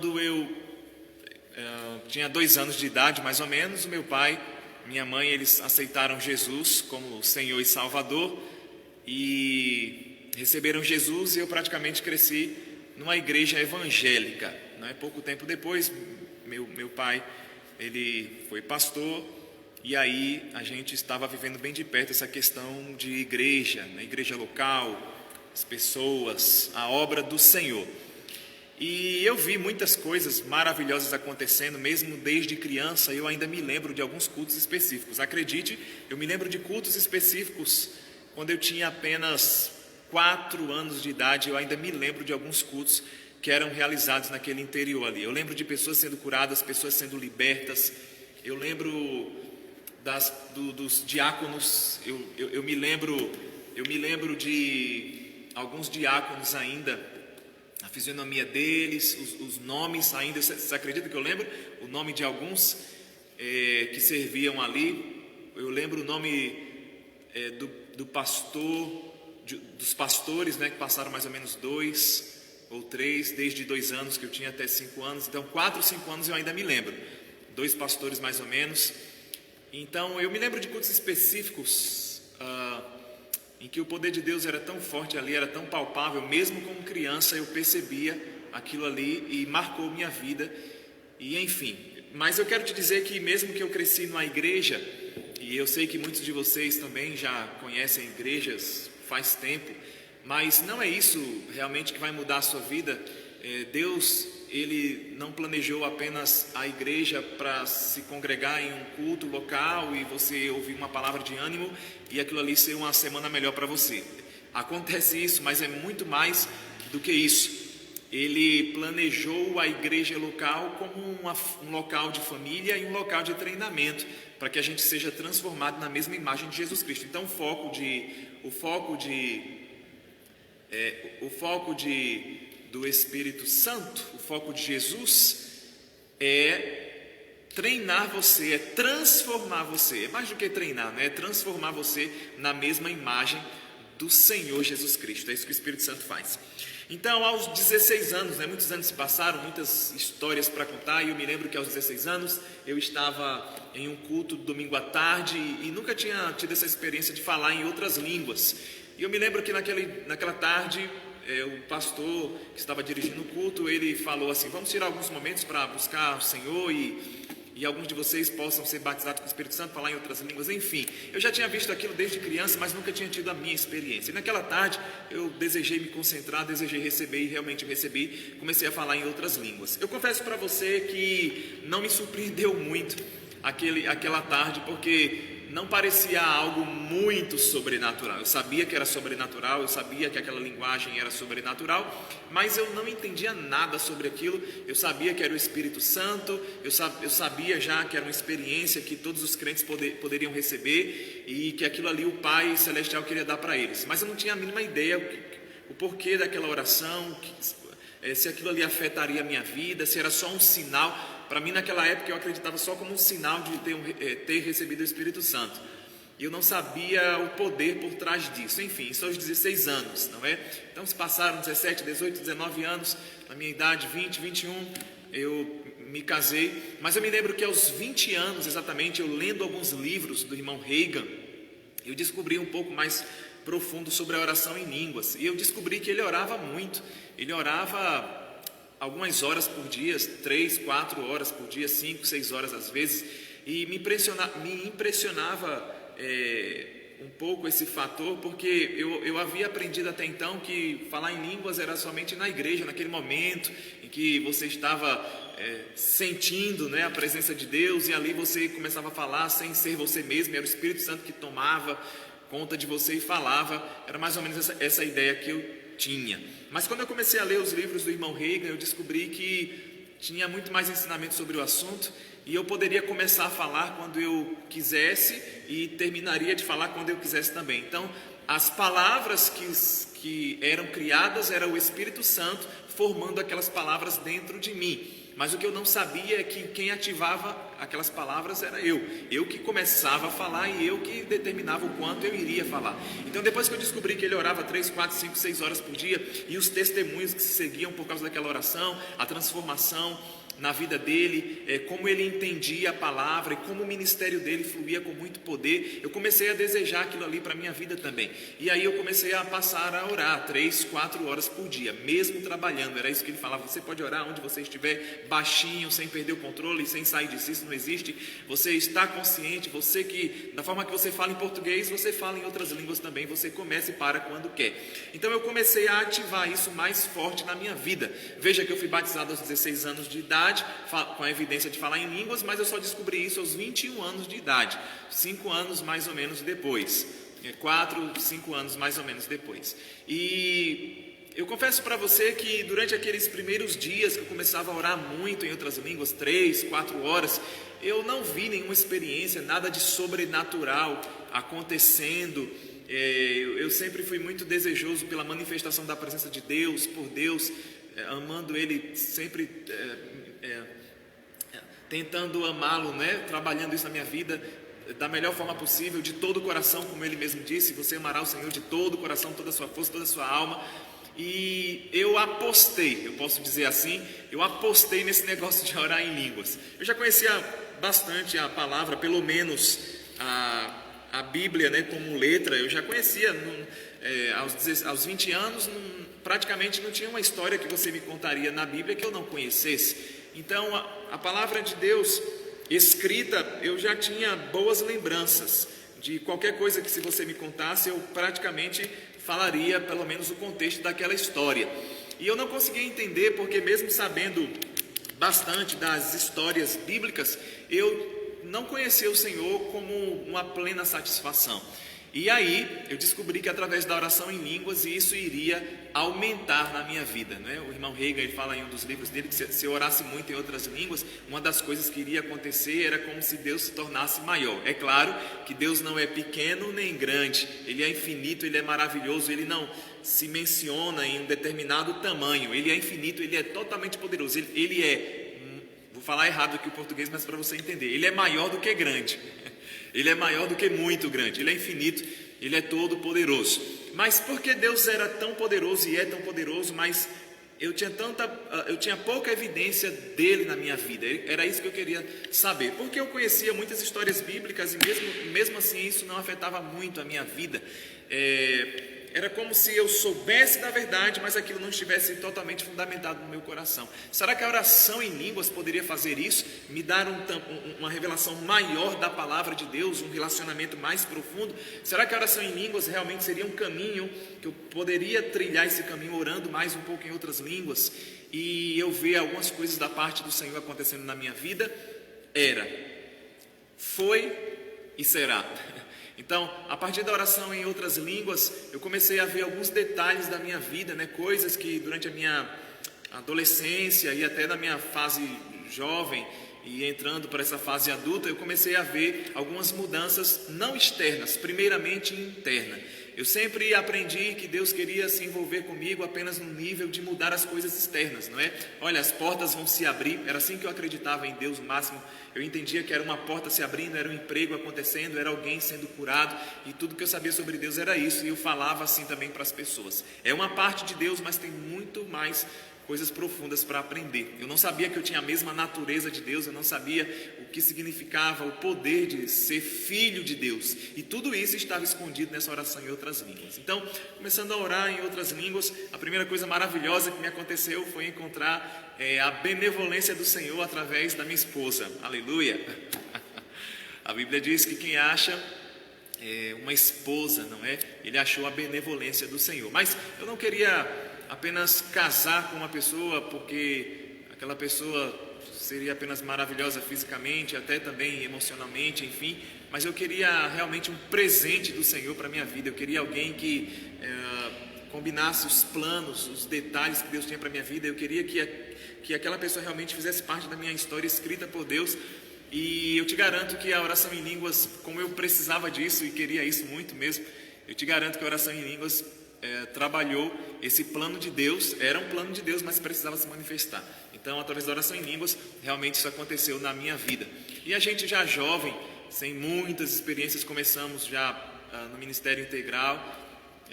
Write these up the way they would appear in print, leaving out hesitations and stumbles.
quando eu tinha 2 anos de idade, mais ou menos, o meu pai, minha mãe, eles aceitaram Jesus como Senhor e Salvador e receberam Jesus, e eu praticamente cresci numa igreja evangélica, né? Pouco tempo depois, meu pai, ele foi pastor, e aí a gente estava vivendo bem de perto essa questão de igreja, né? Igreja local, as pessoas, a obra do Senhor. E eu vi muitas coisas maravilhosas acontecendo, mesmo desde criança. Eu ainda me lembro de alguns cultos específicos. Acredite, eu me lembro de cultos específicos quando eu tinha apenas 4 anos de idade. Eu ainda me lembro de alguns cultos que eram realizados naquele interior ali. Eu lembro de pessoas sendo curadas, pessoas sendo libertas. Eu lembro dos diáconos. Eu me lembro de alguns diáconos ainda, a fisionomia deles, os nomes ainda. Você acredita que eu lembro o nome de alguns que serviam ali? Eu lembro o nome do pastor, dos pastores, né, que passaram mais ou menos 2 ou 3, desde 2 anos, que eu tinha até 5 anos. Então 4, 5 anos eu ainda me lembro, 2 pastores mais ou menos. Então eu me lembro de cultos específicos em que o poder de Deus era tão forte ali, era tão palpável. Mesmo como criança eu percebia aquilo ali e marcou minha vida. E enfim, mas eu quero te dizer que mesmo que eu cresci numa igreja, e eu sei que muitos de vocês também já conhecem igrejas faz tempo, mas não é isso realmente que vai mudar a sua vida. Deus, Ele não planejou apenas a igreja para se congregar em um culto local e você ouvir uma palavra de ânimo e aquilo ali ser uma semana melhor para você. Acontece isso, mas é muito mais do que isso. Ele planejou a igreja local como um local de família e um local de treinamento, para que a gente seja transformado na mesma imagem de Jesus Cristo. Então o foco do Espírito Santo, o foco de Jesus é treinar você, é transformar você. É mais do que treinar, né? É transformar você na mesma imagem do Senhor Jesus Cristo. É isso que o Espírito Santo faz. Então, aos 16 anos, né, muitos anos se passaram, muitas histórias para contar, e eu me lembro que aos 16 anos eu estava em um culto domingo à tarde e nunca tinha tido essa experiência de falar em outras línguas. E eu me lembro que naquela tarde, o pastor que estava dirigindo o culto, ele falou assim: vamos tirar alguns momentos para buscar o Senhor e alguns de vocês possam ser batizados com o Espírito Santo, falar em outras línguas. Enfim, eu já tinha visto aquilo desde criança, mas nunca tinha tido a minha experiência. E naquela tarde eu desejei me concentrar, desejei receber, e realmente eu recebi. Comecei a falar em outras línguas. Eu confesso para você que não me surpreendeu muito aquela tarde, porque não parecia algo muito sobrenatural. Eu sabia que era sobrenatural, eu sabia que aquela linguagem era sobrenatural, mas eu não entendia nada sobre aquilo. Eu sabia que era o Espírito Santo, eu sabia já que era uma experiência que todos os crentes poderiam receber e que aquilo ali o Pai Celestial queria dar para eles. Mas eu não tinha a mínima ideia o porquê daquela oração, se aquilo ali afetaria a minha vida, se era só um sinal. Para mim, naquela época, eu acreditava só como um sinal de ter recebido o Espírito Santo. E eu não sabia o poder por trás disso. Enfim, isso aos 16 anos, não é? Então, se passaram 17, 18, 19 anos, na minha idade, 20, 21, eu me casei. Mas eu me lembro que aos 20 anos, exatamente, eu lendo alguns livros do irmão Reagan, eu descobri um pouco mais profundo sobre a oração em línguas. E eu descobri que ele orava muito. Ele orava algumas horas por dia, 3, 4 horas por dia, 5, 6 horas às vezes, e me impressionava um pouco esse fator, porque eu havia aprendido até então que falar em línguas era somente na igreja, naquele momento em que você estava sentindo, né, a presença de Deus, e ali você começava a falar sem ser você mesmo, era o Espírito Santo que tomava conta de você e falava. Era mais ou menos essa ideia que eu tinha. Mas quando eu comecei a ler os livros do irmão Reagan, eu descobri que tinha muito mais ensinamento sobre o assunto, e eu poderia começar a falar quando eu quisesse e terminaria de falar quando eu quisesse também. Então, as palavras que eram criadas era o Espírito Santo formando aquelas palavras dentro de mim. Mas o que eu não sabia é que quem ativava aquelas palavras era eu. Eu que começava a falar e eu que determinava o quanto eu iria falar. Então depois que eu descobri que ele orava 3, 4, 5, 6 horas por dia, e os testemunhos que se seguiam por causa daquela oração, a transformação na vida dele, como ele entendia a palavra e como o ministério dele fluía com muito poder, eu comecei a desejar aquilo ali para a minha vida também. E aí eu comecei a passar a orar 3, 4 horas por dia, mesmo trabalhando. Era isso que ele falava: você pode orar onde você estiver, baixinho, sem perder o controle, sem sair de si, isso não existe. Você está consciente, você que, da forma que você fala em português, você fala em outras línguas também, você começa e para quando quer. Então eu comecei a ativar isso mais forte na minha vida. Veja que eu fui batizado aos 16 anos de idade, com a evidência de falar em línguas, mas eu só descobri isso aos 21 anos de idade, 5 anos mais ou menos depois, 4, 5 anos mais ou menos depois. E eu confesso para você que durante aqueles primeiros dias que eu começava a orar muito em outras línguas, 3, 4 horas, eu não vi nenhuma experiência, nada de sobrenatural acontecendo. Eu sempre fui muito desejoso pela manifestação da presença de Deus, por Deus, amando Ele sempre, tentando amá-lo, né? Trabalhando isso na minha vida da melhor forma possível, de todo o coração, como ele mesmo disse: você amará o Senhor de todo o coração, toda a sua força, toda a sua alma. E eu apostei, eu posso dizer assim, eu apostei nesse negócio de orar em línguas. Eu já conhecia bastante a palavra, pelo menos a Bíblia, né, como letra, eu já conhecia. Aos 20 anos, praticamente não tinha uma história que você me contaria na Bíblia que eu não conhecesse. Então, a palavra de Deus escrita, eu já tinha boas lembranças de qualquer coisa que, se você me contasse, eu praticamente falaria pelo menos o contexto daquela história. E eu não conseguia entender, porque mesmo sabendo bastante das histórias bíblicas, eu não conhecia o Senhor como uma plena satisfação. E aí eu descobri que através da oração em línguas isso iria aumentar na minha vida, né? O irmão Reagan, ele fala em um dos livros dele que se eu orasse muito em outras línguas, uma das coisas que iria acontecer era como se Deus se tornasse maior. É claro que Deus não é pequeno nem grande, Ele é infinito, Ele é maravilhoso, Ele não se menciona em um determinado tamanho, Ele é infinito, Ele é totalmente poderoso, Ele é, vou falar errado aqui o português, mas para você entender, Ele é maior do que grande. Ele é maior do que muito grande, Ele é infinito, Ele é todo poderoso. Mas porque Deus era tão poderoso e é tão poderoso, mas eu tinha pouca evidência dele na minha vida. Era isso que eu queria saber, porque eu conhecia muitas histórias bíblicas e mesmo assim isso não afetava muito a minha vida. Era como se eu soubesse da verdade, mas aquilo não estivesse totalmente fundamentado no meu coração. Será que a oração em línguas poderia fazer isso? Me dar uma revelação maior da palavra de Deus, um relacionamento mais profundo? Será que a oração em línguas realmente seria um caminho que eu poderia trilhar esse caminho orando mais um pouco em outras línguas e eu ver algumas coisas da parte do Senhor acontecendo na minha vida? Foi e será. Então, a partir da oração em outras línguas, eu comecei a ver alguns detalhes da minha vida, né? Coisas que durante a minha adolescência e até na minha fase jovem e entrando para essa fase adulta, eu comecei a ver algumas mudanças não externas, primeiramente interna. Eu sempre aprendi que Deus queria se envolver comigo apenas no nível de mudar as coisas externas, não é? Olha, as portas vão se abrir, era assim que eu acreditava em Deus, no máximo. Eu entendia que era uma porta se abrindo, era um emprego acontecendo, era alguém sendo curado, e tudo que eu sabia sobre Deus era isso, e eu falava assim também para as pessoas. É uma parte de Deus, mas tem muito mais coisas profundas para aprender. Eu não sabia que eu tinha a mesma natureza de Deus, eu não sabia o que significava o poder de ser filho de Deus, e tudo isso estava escondido nessa oração em outras línguas. Então, começando a orar em outras línguas, a primeira coisa maravilhosa que me aconteceu foi encontrar a benevolência do Senhor através da minha esposa. Aleluia! A Bíblia diz que quem acha uma esposa, não é? Ele achou a benevolência do Senhor. Mas eu não queria apenas casar com uma pessoa porque aquela pessoa seria apenas maravilhosa fisicamente, até também emocionalmente, enfim, mas eu queria realmente um presente do Senhor para a minha vida. Eu queria alguém que combinasse os planos, os detalhes que Deus tinha para a minha vida. Eu queria que aquela pessoa realmente fizesse parte da minha história escrita por Deus. E eu te garanto que a oração em línguas, como eu precisava disso e queria isso muito mesmo, eu te garanto que a oração em línguas trabalhou esse plano de Deus. Era um plano de Deus, mas precisava se manifestar. Então, através da oração em línguas, realmente isso aconteceu na minha vida. E a gente já jovem, sem muitas experiências, começamos já no Ministério Integral,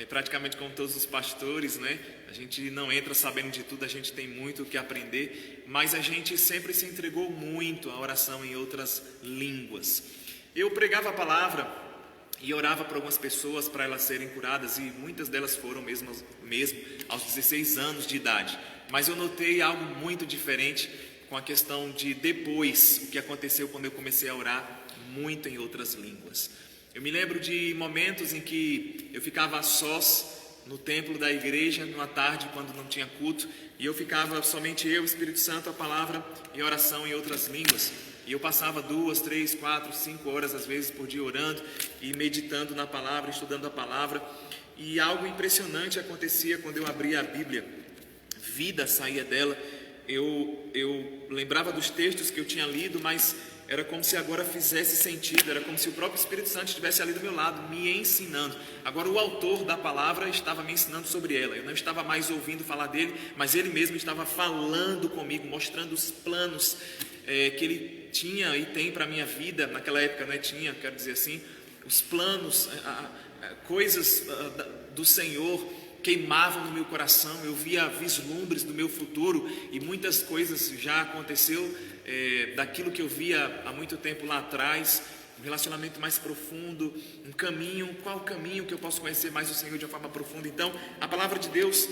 praticamente como todos os pastores, né? A gente não entra sabendo de tudo, a gente tem muito o que aprender, mas a gente sempre se entregou muito à oração em outras línguas. Eu pregava a palavra e orava para algumas pessoas para elas serem curadas, e muitas delas foram mesmo aos 16 anos de idade. Mas eu notei algo muito diferente com a questão de depois, o que aconteceu quando eu comecei a orar muito em outras línguas. Eu me lembro de momentos em que eu ficava a sós no templo da igreja, numa tarde, quando não tinha culto, e eu ficava somente eu, o Espírito Santo, a palavra e oração em outras línguas. E eu passava 2, 3, 4, 5 horas, às vezes, por dia orando e meditando na palavra, estudando a palavra. E algo impressionante acontecia quando eu abria a Bíblia. Vida saía dela. Eu lembrava dos textos que eu tinha lido, mas era como se agora fizesse sentido, era como se o próprio Espírito Santo estivesse ali do meu lado, me ensinando. Agora o autor da palavra estava me ensinando sobre ela. Eu não estava mais ouvindo falar dele, mas ele mesmo estava falando comigo, mostrando os planos que ele tinha e tem para a minha vida. Naquela época, não é tinha, quero dizer assim, os planos, coisas do Senhor queimavam no meu coração. Eu via vislumbres do meu futuro, e muitas coisas já aconteceu daquilo que eu via há muito tempo lá atrás. Um relacionamento mais profundo, um caminho. Qual caminho que eu posso conhecer mais o Senhor de uma forma profunda? Então, a palavra de Deus,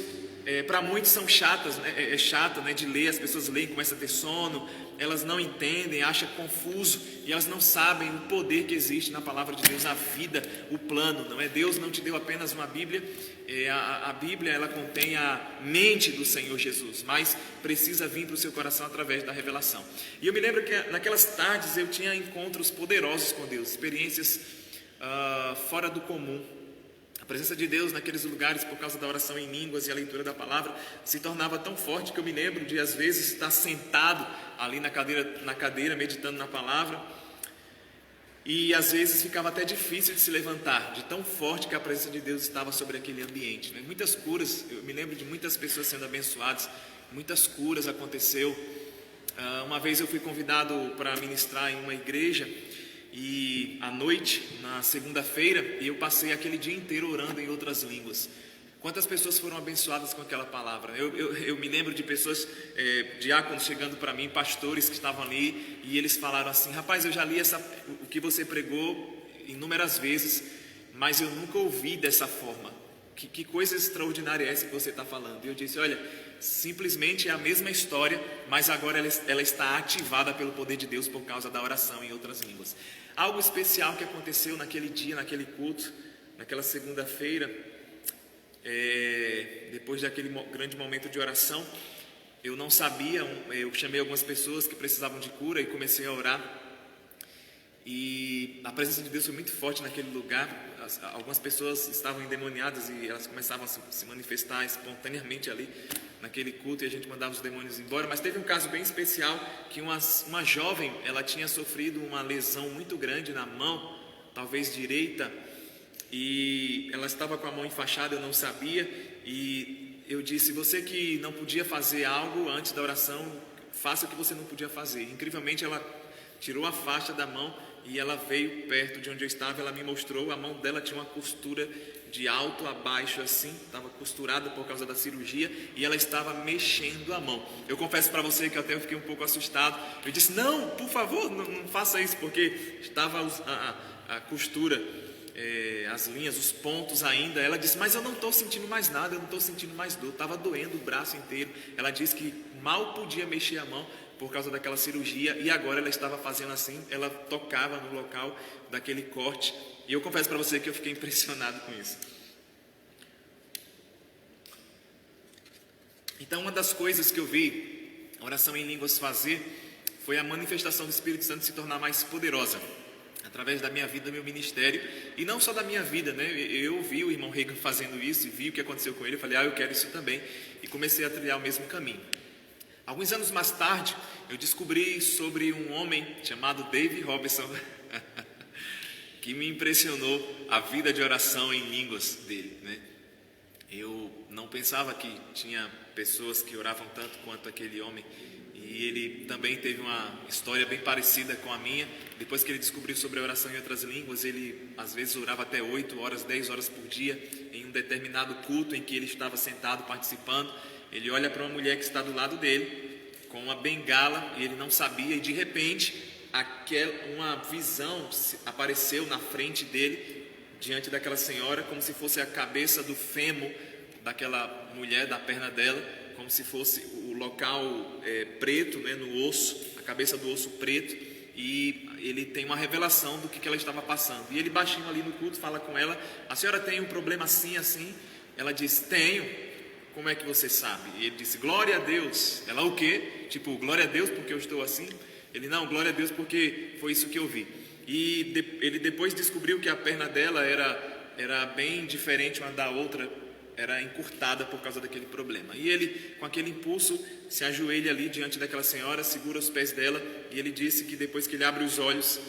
para muitos são chatas, né? É chata, né, de ler. As pessoas leem, começam a ter sono, elas não entendem, acham confuso, e elas não sabem o poder que existe na palavra de Deus, a vida, o plano. Não é? Deus não te deu apenas uma Bíblia. A Bíblia, ela contém a mente do Senhor Jesus, mas precisa vir para o seu coração através da revelação. E eu me lembro que naquelas tardes eu tinha encontros poderosos com Deus, experiências fora do comum. A presença de Deus naqueles lugares, por causa da oração em línguas e a leitura da palavra, se tornava tão forte que eu me lembro de, às vezes, estar sentado ali na cadeira meditando na palavra, e às vezes ficava até difícil de se levantar, de tão forte que a presença de Deus estava sobre aquele ambiente, né? Muitas curas, eu me lembro de muitas pessoas sendo abençoadas, muitas curas aconteceu. Uma vez eu fui convidado para ministrar em uma igreja, e à noite, na segunda-feira, eu passei aquele dia inteiro orando em outras línguas. Quantas pessoas foram abençoadas com aquela palavra? Eu me lembro de pessoas, diáconos chegando para mim, pastores que estavam ali, e eles falaram assim: rapaz, eu já li o que você pregou inúmeras vezes, mas eu nunca ouvi dessa forma. Que coisa extraordinária é essa que você está falando? E eu disse: olha, simplesmente é a mesma história, mas agora ela está ativada pelo poder de Deus por causa da oração em outras línguas. Algo especial que aconteceu naquele dia, naquele culto, naquela segunda-feira, depois daquele grande momento de oração, eu não sabia, eu chamei algumas pessoas que precisavam de cura e comecei a orar. E a presença de Deus foi muito forte naquele lugar. Algumas pessoas estavam endemoniadas e elas começavam a se manifestar espontaneamente ali naquele culto, e a gente mandava os demônios embora. Mas teve um caso bem especial, que uma jovem, ela tinha sofrido uma lesão muito grande na mão, talvez direita, e ela estava com a mão enfaixada, eu não sabia, e eu disse: você que não podia fazer algo antes da oração, faça o que você não podia fazer. Incrivelmente, ela tirou a faixa da mão e ela veio perto de onde eu estava. Ela me mostrou, a mão dela tinha uma costura de alto a baixo assim, estava costurada por causa da cirurgia, e ela estava mexendo a mão. Eu confesso para você que até eu fiquei um pouco assustado. Eu disse: não, por favor, não faça isso, porque estava a costura, as linhas, os pontos ainda. Ela disse: mas eu não estou sentindo mais nada, eu não estou sentindo mais dor, estava doendo o braço inteiro. Ela disse que mal podia mexer a mão por causa daquela cirurgia, e agora ela estava fazendo assim, ela tocava no local daquele corte. E eu confesso para você que eu fiquei impressionado com isso. Então, uma das coisas que eu vi a oração em línguas fazer foi a manifestação do Espírito Santo se tornar mais poderosa através da minha vida, do meu ministério, e não só da minha vida, né? Eu vi o irmão Reagan fazendo isso e vi o que aconteceu com ele. Eu falei: eu quero isso também, e comecei a trilhar o mesmo caminho. Alguns anos mais tarde, eu descobri sobre um homem chamado David Robinson, que me impressionou a vida de oração em línguas dele, né? Eu não pensava que tinha pessoas que oravam tanto quanto aquele homem. E ele também teve uma história bem parecida com a minha. Depois que ele descobriu sobre a oração em outras línguas, ele às vezes orava até 8 horas, 10 horas por dia, em um determinado culto em que ele estava sentado participando. Ele olha para uma mulher que está do lado dele, com uma bengala, e ele não sabia, e de repente uma visão apareceu na frente dele, diante daquela senhora, como se fosse a cabeça do fêmur daquela mulher, da perna dela, como se fosse o local preto, né, no osso, a cabeça do osso preto, e ele tem uma revelação do que ela estava passando. E ele baixinho ali no culto fala com ela: a senhora tem um problema assim, assim? Ela diz: tenho. Como é que você sabe? E ele disse: glória a Deus. Ela: o quê? Tipo, glória a Deus porque eu estou assim? Ele: não, glória a Deus porque foi isso que eu vi. E ele depois descobriu que a perna dela era bem diferente uma da outra, era encurtada por causa daquele problema. E ele, com aquele impulso, se ajoelha ali diante daquela senhora, segura os pés dela, e ele disse que depois que ele abre os olhos,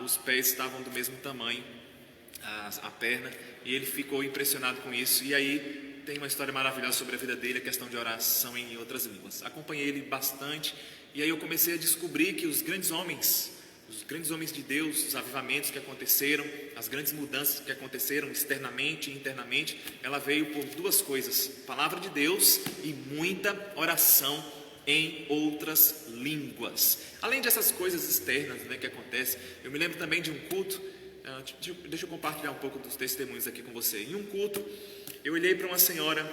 os pés estavam do mesmo tamanho, a perna, e ele ficou impressionado com isso. E aí tem uma história maravilhosa sobre a vida dele, a questão de oração em outras línguas. Acompanhei ele bastante, e aí eu comecei a descobrir que os grandes homens de Deus, os avivamentos que aconteceram, as grandes mudanças que aconteceram externamente e internamente, ela veio por duas coisas: palavra de Deus e muita oração em outras línguas. Além dessas coisas externas, né, que acontecem, eu me lembro também de um culto. Deixa eu compartilhar um pouco dos testemunhos aqui com você. Em um culto, eu olhei para uma senhora,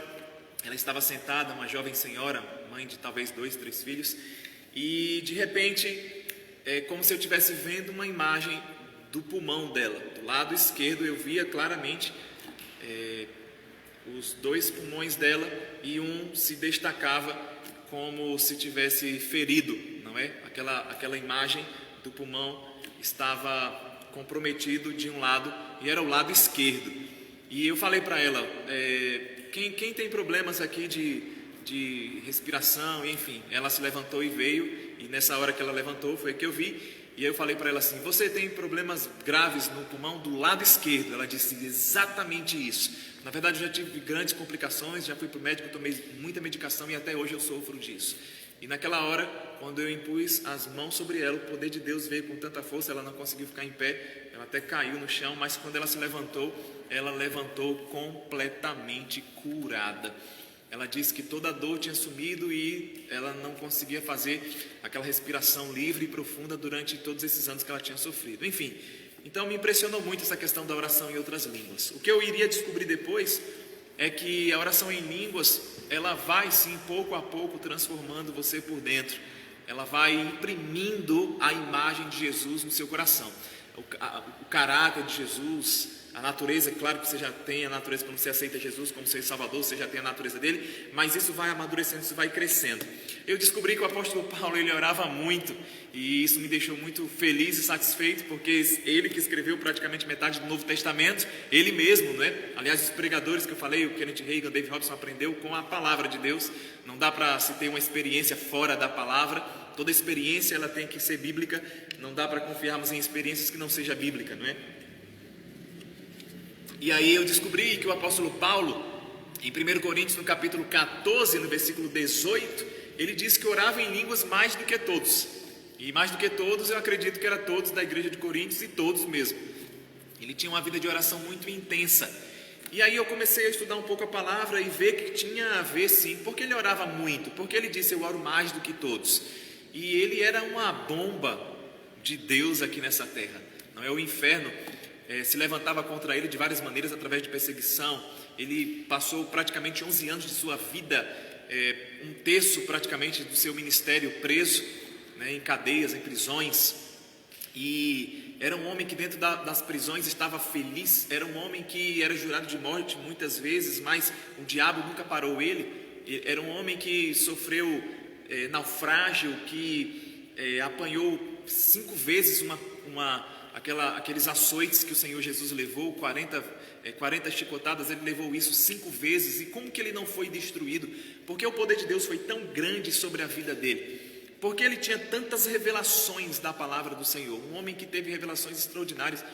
ela estava sentada, uma jovem senhora, mãe de talvez 2, 3 filhos, e de repente, como se eu estivesse vendo uma imagem do pulmão dela. Do lado esquerdo eu via claramente os 2 pulmões dela, e um se destacava como se tivesse ferido, não é? Aquela imagem do pulmão estava comprometido de um lado, e era o lado esquerdo. E eu falei para ela: quem tem problemas aqui de respiração, enfim. Ela se levantou e veio, e nessa hora que ela levantou foi que eu vi, e eu falei para ela assim: você tem problemas graves no pulmão do lado esquerdo? Ela disse: exatamente isso. Na verdade, eu já tive grandes complicações, já fui para o médico, tomei muita medicação e até hoje eu sofro disso. E naquela hora, quando eu impus as mãos sobre ela, o poder de Deus veio com tanta força, ela não conseguiu ficar em pé, ela até caiu no chão, mas quando ela se levantou, ela levantou completamente curada. Ela disse que toda a dor tinha sumido e ela não conseguia fazer aquela respiração livre e profunda durante todos esses anos que ela tinha sofrido. Enfim, então me impressionou muito essa questão da oração em outras línguas. O que eu iria descobrir depois é que a oração em línguas, ela vai sim, pouco a pouco, transformando você por dentro. Ela vai imprimindo a imagem de Jesus no seu coração. O caráter de Jesus, a natureza, claro que você já tem a natureza quando você aceita Jesus como seu Salvador, você já tem a natureza dele, mas isso vai amadurecendo, isso vai crescendo. Eu descobri que o apóstolo Paulo, ele orava muito, e isso me deixou muito feliz e satisfeito, porque ele que escreveu praticamente metade do Novo Testamento, ele mesmo, né? Aliás, os pregadores que eu falei, o Kenneth Hagin, o David Robson, aprendeu com a palavra de Deus. Não dá para se ter uma experiência fora da palavra. Toda experiência ela tem que ser bíblica. Não dá para confiarmos em experiências que não seja bíblica, não é? E aí eu descobri que o apóstolo Paulo, em 1 Coríntios, no capítulo 14, no versículo 18, ele diz que orava em línguas mais do que todos. E mais do que todos, eu acredito que era todos da igreja de Coríntios, e todos mesmo. Ele tinha uma vida de oração muito intensa. E aí eu comecei a estudar um pouco a palavra e ver que tinha a ver sim, porque ele orava muito, porque ele disse: eu oro mais do que todos. E ele era uma bomba de Deus aqui nessa terra, não é? O inferno se levantava contra ele de várias maneiras, através de perseguição. Ele passou praticamente 11 anos de sua vida, um terço praticamente do seu ministério preso, né, em cadeias, em prisões. E era um homem que dentro das prisões estava feliz, era um homem que era jurado de morte muitas vezes, mas o diabo nunca parou ele. Era um homem que sofreu naufrágio, que apanhou 5 vezes aqueles açoites que o Senhor Jesus levou, 40 chicotadas, ele levou isso 5 vezes. E como que ele não foi destruído? Porque o poder de Deus foi tão grande sobre a vida dele, porque ele tinha tantas revelações da palavra do Senhor. Um homem que teve revelações extraordinárias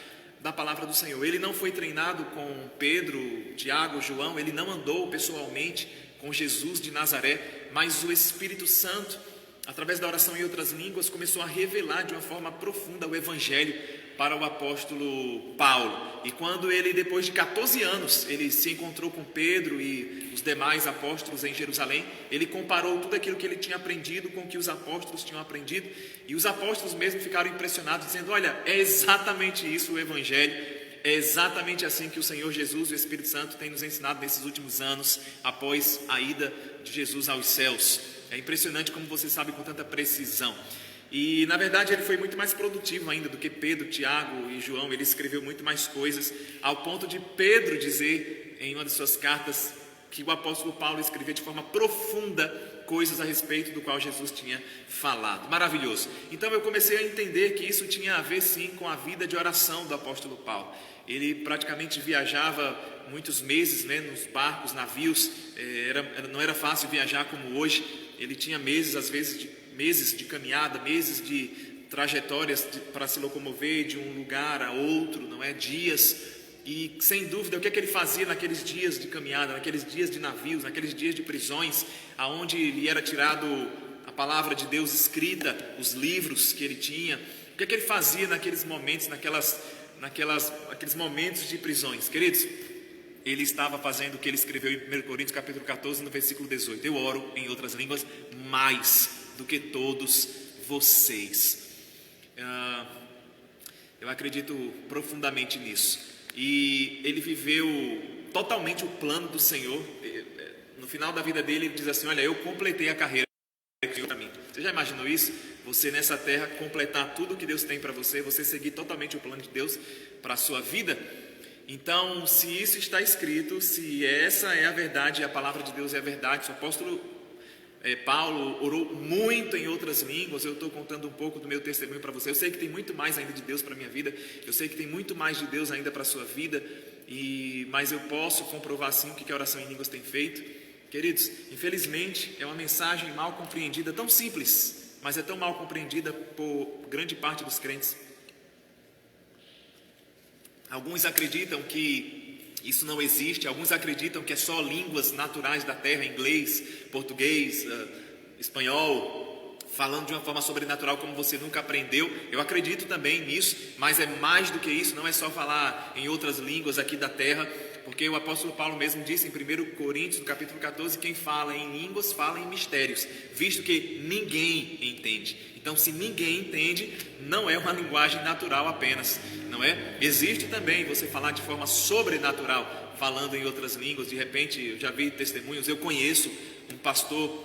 da palavra do Senhor. Ele não foi treinado com Pedro, Tiago, João, ele não andou pessoalmente com Jesus de Nazaré, mas o Espírito Santo, através da oração em outras línguas, começou a revelar de uma forma profunda o Evangelho para o apóstolo Paulo. E quando ele, depois de 14 anos, ele se encontrou com Pedro e os demais apóstolos em Jerusalém, ele comparou tudo aquilo que ele tinha aprendido com o que os apóstolos tinham aprendido, e os apóstolos mesmo ficaram impressionados, dizendo: olha, é exatamente isso o Evangelho, é exatamente assim que o Senhor Jesus, o Espírito Santo, tem nos ensinado nesses últimos anos, após a ida de Jesus aos céus. É impressionante como você sabe com tanta precisão. E na verdade ele foi muito mais produtivo ainda do que Pedro, Tiago e João. Ele escreveu muito mais coisas, ao ponto de Pedro dizer em uma de suas cartas que o apóstolo Paulo escrevia de forma profunda coisas a respeito do qual Jesus tinha falado. Maravilhoso. Então eu comecei a entender que isso tinha a ver sim com a vida de oração do apóstolo Paulo. Ele praticamente viajava muitos meses, nos barcos, navios. Não era fácil viajar como hoje. Ele tinha meses, às vezes, meses de caminhada, meses de trajetórias para se locomover de um lugar a outro, não é? Dias. E sem dúvida, o que é que ele fazia naqueles dias de caminhada, naqueles dias de navios, naqueles dias de prisões, aonde lhe era tirado a palavra de Deus escrita, os livros que ele tinha? O que é que ele fazia naqueles momentos, naqueles momentos de prisões? Queridos, ele estava fazendo o que ele escreveu em 1 Coríntios capítulo 14, no versículo 18. Eu oro em outras línguas mais do que todos vocês. Eu acredito profundamente nisso. E ele viveu totalmente o plano do Senhor. No final da vida dele, ele diz assim: olha, eu completei a carreira que Deus para mim. Você já imaginou isso? Você nessa terra completar tudo que Deus tem para você, você seguir totalmente o plano de Deus para a sua vida? Então, se isso está escrito, se essa é a verdade, a palavra de Deus é a verdade, se o apóstolo Paulo orou muito em outras línguas, eu estou contando um pouco do meu testemunho para você. Eu sei que tem muito mais ainda de Deus para a minha vida, eu sei que tem muito mais de Deus ainda para a sua vida, mas eu posso comprovar sim o que a oração em línguas tem feito. Queridos, infelizmente é uma mensagem mal compreendida, tão simples, mas é tão mal compreendida por grande parte dos crentes. Alguns acreditam que isso não existe, alguns acreditam que é só línguas naturais da terra, inglês, português, espanhol, falando de uma forma sobrenatural como você nunca aprendeu. Eu acredito também nisso, mas é mais do que isso, não é só falar em outras línguas aqui da terra, porque o apóstolo Paulo mesmo disse em 1 Coríntios, no capítulo 14, quem fala em línguas, fala em mistérios, visto que ninguém entende. Então, se ninguém entende, não é uma linguagem natural apenas, não é? Existe também você falar de forma sobrenatural, falando em outras línguas. De repente, eu já vi testemunhos, eu conheço um pastor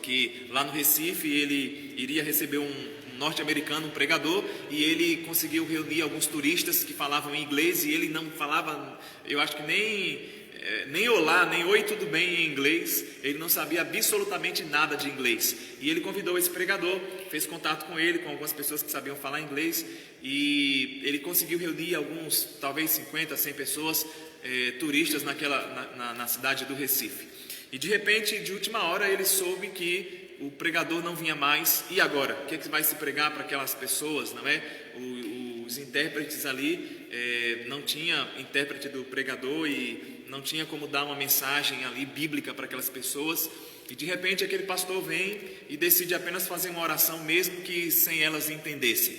que lá no Recife, ele iria receber um norte-americano, um pregador, e ele conseguiu reunir alguns turistas que falavam inglês, e ele não falava, eu acho que nem olá, nem oi, tudo bem em inglês. Ele não sabia absolutamente nada de inglês, e ele convidou esse pregador, fez contato com ele, com algumas pessoas que sabiam falar inglês, e ele conseguiu reunir alguns, talvez 50, 100 pessoas, turistas na cidade do Recife. E de repente, de última hora, ele soube que o pregador não vinha mais. E agora? O que é que vai se pregar para aquelas pessoas, não é? Os intérpretes ali, não tinha intérprete do pregador e não tinha como dar uma mensagem ali bíblica para aquelas pessoas. E de repente aquele pastor vem e decide apenas fazer uma oração, mesmo que sem elas entendessem.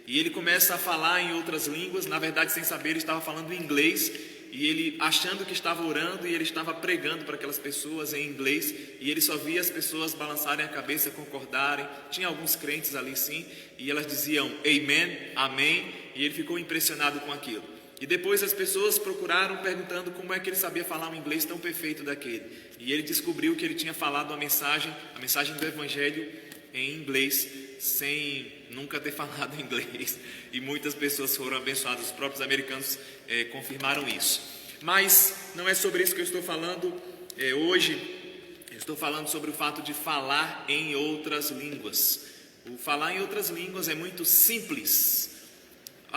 E ele começa a falar em outras línguas, na verdade sem saber ele estava falando em inglês. E ele achando que estava orando, e ele estava pregando para aquelas pessoas em inglês, e ele só via as pessoas balançarem a cabeça, concordarem. Tinha alguns crentes ali sim, e elas diziam amen, amém, e ele ficou impressionado com aquilo. E depois as pessoas procuraram perguntando como é que ele sabia falar um inglês tão perfeito daquele. E ele descobriu que ele tinha falado a mensagem do Evangelho em inglês, sem nunca ter falado inglês, e muitas pessoas foram abençoadas. Os próprios americanos confirmaram isso. Mas não é sobre isso que eu estou falando hoje. Eu estou falando sobre o fato de falar em outras línguas. O falar em outras línguas é muito simples.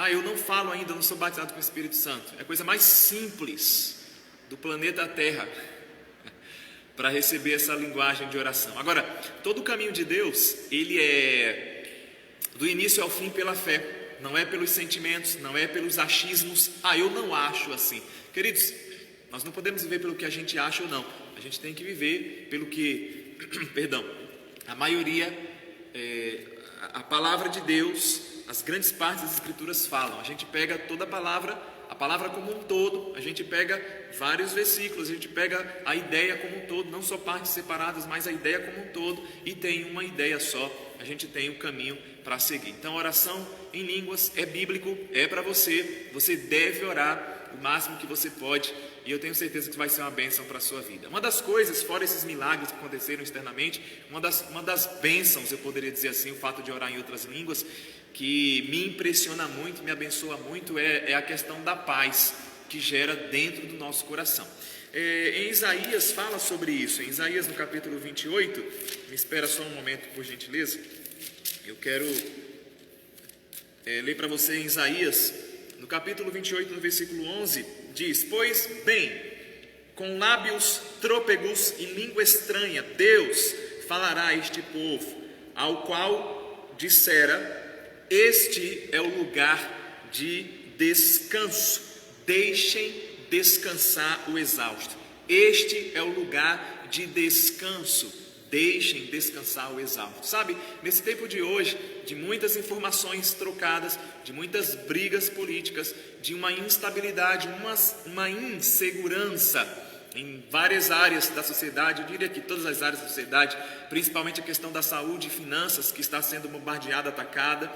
Eu não falo ainda, não sou batizado com o Espírito Santo. É a coisa mais simples do planeta Terra para receber essa linguagem de oração. Agora, todo o caminho de Deus, ele é do início ao fim pela fé. não é pelos sentimentos, não é pelos achismos. Eu não acho assim. Queridos, nós não podemos viver pelo que a gente acha ou não. A gente tem que viver pelo que, perdão, a maioria, a palavra de Deus, as grandes partes das Escrituras falam. A gente pega toda a palavra como um todo, a gente pega vários versículos, a gente pega a ideia como um todo, não só partes separadas, mas a ideia como um todo, e tem uma ideia só, a gente tem um caminho para seguir. Então, oração em línguas é bíblico, é para você, você deve orar o máximo que você pode, e eu tenho certeza que vai ser uma bênção para a sua vida. Uma das coisas, fora esses milagres que aconteceram externamente, uma das bênçãos, eu poderia dizer assim, o fato de orar em outras línguas, que me impressiona muito, me abençoa muito, é a questão da paz que gera dentro do nosso coração. Em Isaías fala sobre isso, em Isaías no capítulo 28, me espera só um momento por gentileza, eu quero ler para você em Isaías, no capítulo 28, no versículo 11, diz: Pois bem, com lábios trôpegos e língua estranha, Deus falará a este povo, ao qual dissera: este é o lugar de descanso, deixem descansar o exausto. Este é o lugar de descanso, deixem descansar o exausto. Sabe, nesse tempo de hoje, de muitas informações trocadas, de muitas brigas políticas, de uma instabilidade, uma insegurança em várias áreas da sociedade, eu diria que todas as áreas da sociedade, principalmente a questão da saúde e finanças, que está sendo bombardeada, atacada.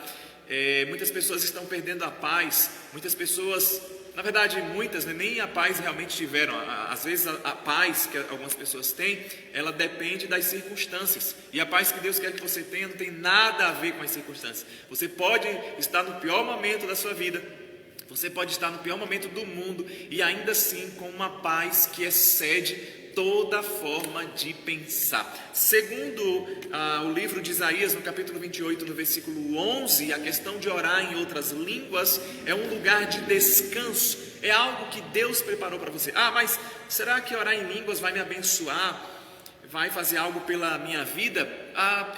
Muitas pessoas estão perdendo a paz, muitas pessoas, na verdade muitas, né, nem a paz realmente tiveram. Às vezes a paz que algumas pessoas têm, ela depende das circunstâncias, e a paz que Deus quer que você tenha não tem nada a ver com as circunstâncias. Você pode estar no pior momento da sua vida, você pode estar no pior momento do mundo e ainda assim com uma paz que excede toda forma de pensar. Segundo o livro de Isaías, no capítulo 28, no versículo 11, a questão de orar em outras línguas é um lugar de descanso, é algo que Deus preparou para você. Mas será que orar em línguas vai me abençoar? Vai fazer algo pela minha vida?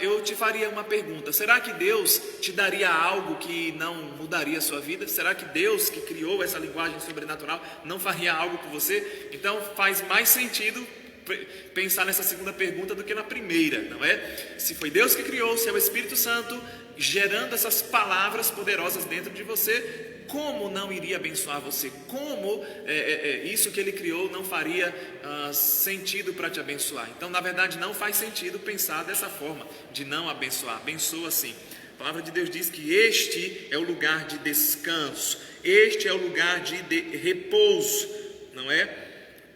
Eu te faria uma pergunta: será que Deus te daria algo que não mudaria a sua vida? Será que Deus, que criou essa linguagem sobrenatural, não faria algo por você? Então faz mais sentido pensar nessa segunda pergunta do que na primeira, não é? Se foi Deus que criou, se é o Espírito Santo gerando essas palavras poderosas dentro de você, como não iria abençoar você? Como isso que Ele criou não faria sentido para te abençoar? Então, na verdade, não faz sentido pensar dessa forma, de não abençoar. Abençoa sim. A palavra de Deus diz que este é o lugar de descanso, este é o lugar de repouso, não é?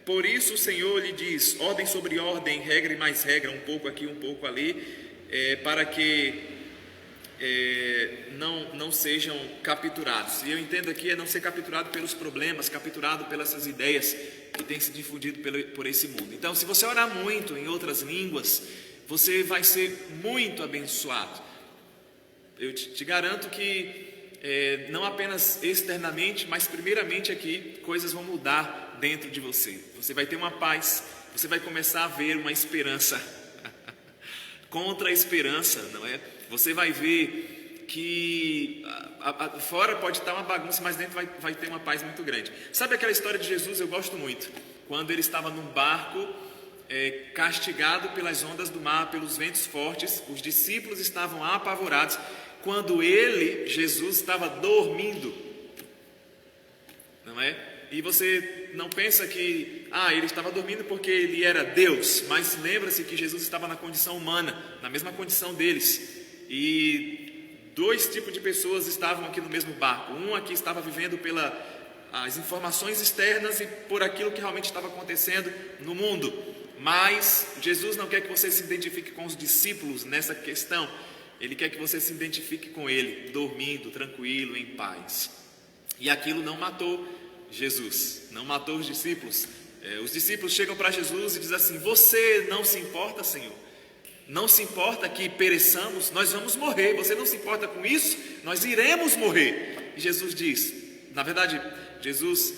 Por isso o Senhor lhe diz, ordem sobre ordem, regra e mais regra, um pouco aqui, um pouco ali, para que não sejam capturados. E eu entendo aqui não ser capturado pelos problemas, capturado pelas essas ideias que têm se difundido por esse mundo. Então, se você orar muito em outras línguas, você vai ser muito abençoado. Eu te garanto que não apenas externamente, mas primeiramente aqui, coisas vão mudar dentro de você. Você vai ter uma paz, você vai começar a ver uma esperança contra a esperança, não é? Você vai ver que fora pode estar uma bagunça, mas dentro vai ter uma paz muito grande. Sabe aquela história de Jesus? Eu gosto muito. Quando ele estava num barco, castigado pelas ondas do mar, pelos ventos fortes, os discípulos estavam apavorados, quando Jesus, estava dormindo, não é? E você não pensa que ele estava dormindo porque ele era Deus, mas lembra-se que Jesus estava na condição humana, na mesma condição deles. E dois tipos de pessoas estavam aqui no mesmo barco. Um aqui estava vivendo pelas informações externas e por aquilo que realmente estava acontecendo no mundo. Mas Jesus não quer que você se identifique com os discípulos nessa questão. Ele quer que você se identifique com ele, dormindo, tranquilo, em paz. E aquilo não matou Jesus, não matou os discípulos. Os discípulos chegam para Jesus e dizem assim: você não se importa, Senhor? Não se importa que pereçamos? Nós vamos morrer. Você não se importa com isso? Nós iremos morrer. E Jesus diz, na verdade, Jesus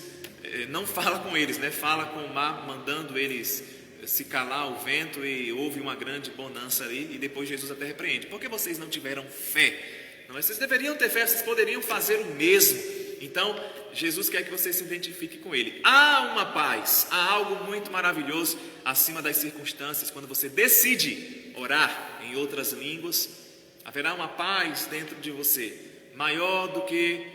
não fala com eles, né? Fala com o mar, mandando eles se calar o vento, e houve uma grande bonança ali. E depois Jesus até repreende: por que vocês não tiveram fé? Não é? Vocês deveriam ter fé, vocês poderiam fazer o mesmo. Então, Jesus quer que você se identifique com Ele. Há uma paz, há algo muito maravilhoso acima das circunstâncias. Quando você decide orar em outras línguas, haverá uma paz dentro de você, maior do que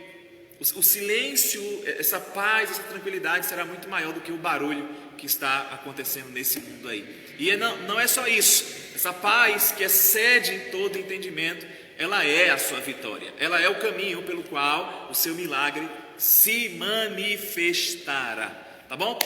o silêncio. Essa paz, essa tranquilidade será muito maior do que o barulho que está acontecendo nesse mundo aí. E não é só isso, essa paz que excede todo entendimento, ela é a sua vitória, ela é o caminho pelo qual o seu milagre se manifestará, tá bom?